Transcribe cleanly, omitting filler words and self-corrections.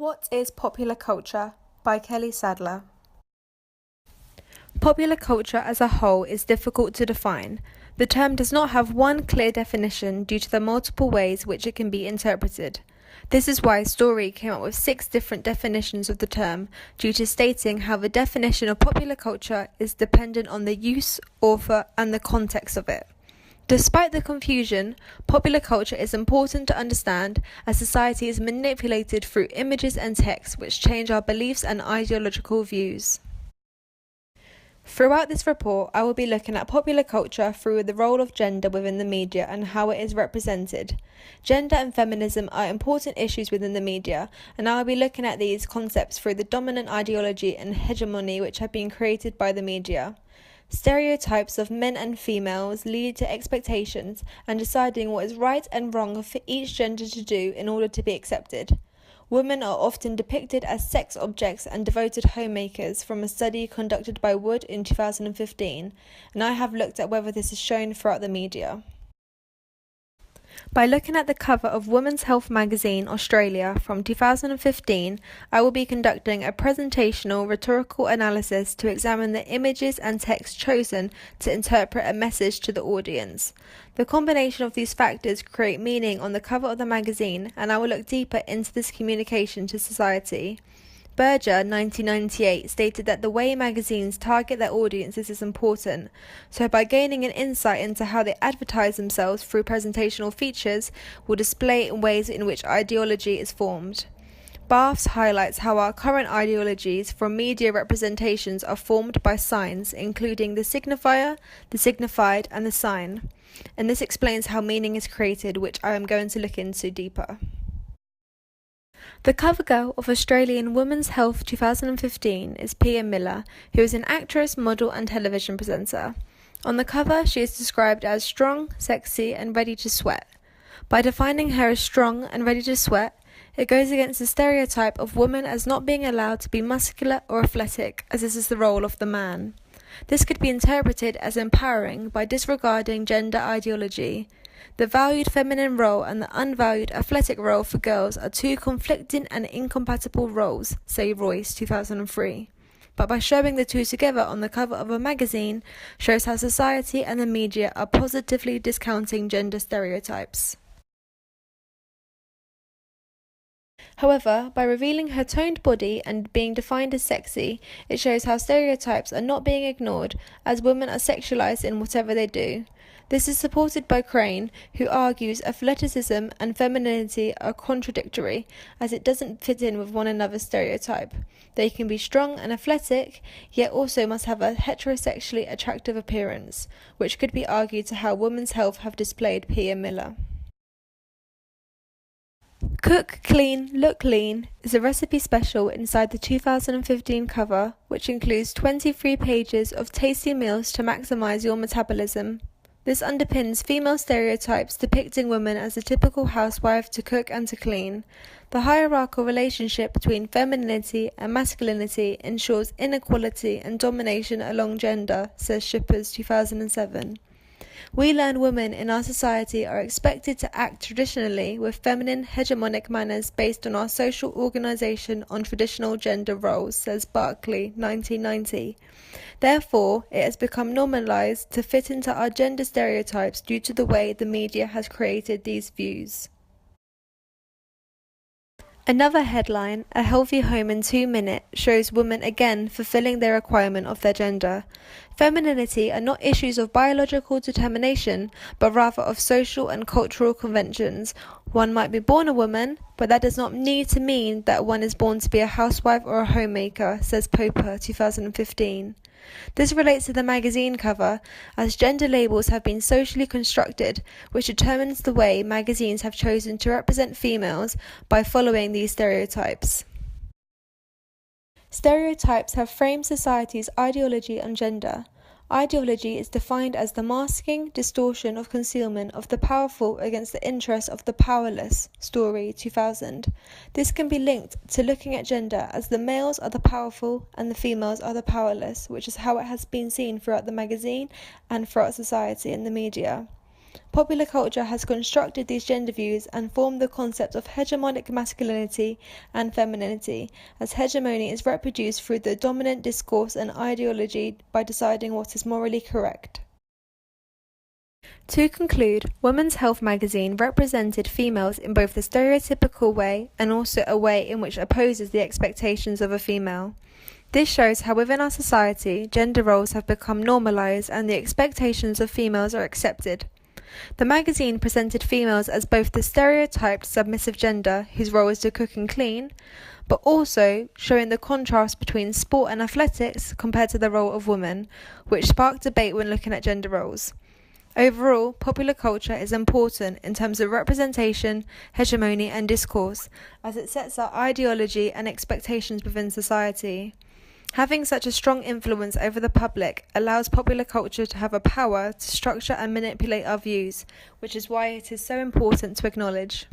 What is popular culture? By Kelly Sadler. Popular culture as a whole is difficult to define. The term does not have one clear definition due to the multiple ways which it can be interpreted. This is why Story came up with 6 different definitions of the term, due to stating how the definition of popular culture is dependent on the use, author, and the context of it. Despite the confusion, popular culture is important to understand as society is manipulated through images and texts which change our beliefs and ideological views. Throughout this report, I will be looking at popular culture through the role of gender within the media and how it is represented. Gender and feminism are important issues within the media, and I will be looking at these concepts through the dominant ideology and hegemony which have been created by the media. Stereotypes of men and females lead to expectations and deciding what is right and wrong for each gender to do in order to be accepted. Women are often depicted as sex objects and devoted homemakers from a study conducted by Wood in 2015, and I have looked at whether this is shown throughout the media. By looking at the cover of Women's Health magazine Australia from 2015, I will be conducting a presentational rhetorical analysis to examine the images and text chosen to interpret a message to the audience. The combination of these factors create meaning on the cover of the magazine, and I will look deeper into this communication to society. Berger, 1998, stated that the way magazines target their audiences is important, so by gaining an insight into how they advertise themselves through presentational features, will display in ways in which ideology is formed. Barths highlights how our current ideologies from media representations are formed by signs, including the signifier, the signified, and the sign, and this explains how meaning is created, which I am going to look into deeper. The cover girl of Australian Women's Health 2015 is Pia Miller, who is an actress, model and television presenter. On the cover, she is described as strong, sexy and ready to sweat. By defining her as strong and ready to sweat, it goes against the stereotype of women as not being allowed to be muscular or athletic, as this is the role of the man. This could be interpreted as empowering by disregarding gender ideology. The valued feminine role and the unvalued athletic role for girls are two conflicting and incompatible roles, say Royce, 2003. But by showing the two together on the cover of a magazine, shows how society and the media are positively discounting gender stereotypes. However, by revealing her toned body and being defined as sexy, it shows how stereotypes are not being ignored, as women are sexualized in whatever they do. This is supported by Crane, who argues athleticism and femininity are contradictory, as it doesn't fit in with one another's stereotype. They can be strong and athletic, yet also must have a heterosexually attractive appearance, which could be argued to how Women's Health have displayed Pia Miller. Cook Clean, Look Lean is a recipe special inside the 2015 cover, which includes 23 pages of tasty meals to maximize your metabolism. This underpins female stereotypes depicting women as a typical housewife to cook and to clean. The hierarchical relationship between femininity and masculinity ensures inequality and domination along gender, says Shippers, 2007. We learn women in our society are expected to act traditionally with feminine hegemonic manners based on our social organisation on traditional gender roles, says Barkley, 1990. Therefore, it has become normalised to fit into our gender stereotypes due to the way the media has created these views. Another headline, A Healthy Home in 2 Minutes, shows women again fulfilling their requirement of their gender. Femininity are not issues of biological determination, but rather of social and cultural conventions. One might be born a woman, but that does not need to mean that one is born to be a housewife or a homemaker, says Popper, 2015. This relates to the magazine cover, as gender labels have been socially constructed, which determines the way magazines have chosen to represent females by following these stereotypes. Stereotypes have framed society's ideology on gender. Ideology is defined as the masking, distortion or concealment of the powerful against the interests of the powerless. Story, 2000. This can be linked to looking at gender as the males are the powerful and the females are the powerless, which is how it has been seen throughout the magazine and throughout society and the media. Popular culture has constructed these gender views and formed the concept of hegemonic masculinity and femininity, as hegemony is reproduced through the dominant discourse and ideology by deciding what is morally correct. To conclude, Women's Health magazine represented females in both the stereotypical way and also a way in which opposes the expectations of a female. This shows how within our society, gender roles have become normalized and the expectations of females are accepted. The magazine presented females as both the stereotyped submissive gender, whose role is to cook and clean, but also showing the contrast between sport and athletics compared to the role of women, which sparked debate when looking at gender roles. Overall, popular culture is important in terms of representation, hegemony, and discourse, as it sets out ideology and expectations within society. Having such a strong influence over the public allows popular culture to have a power to structure and manipulate our views, which is why it is so important to acknowledge.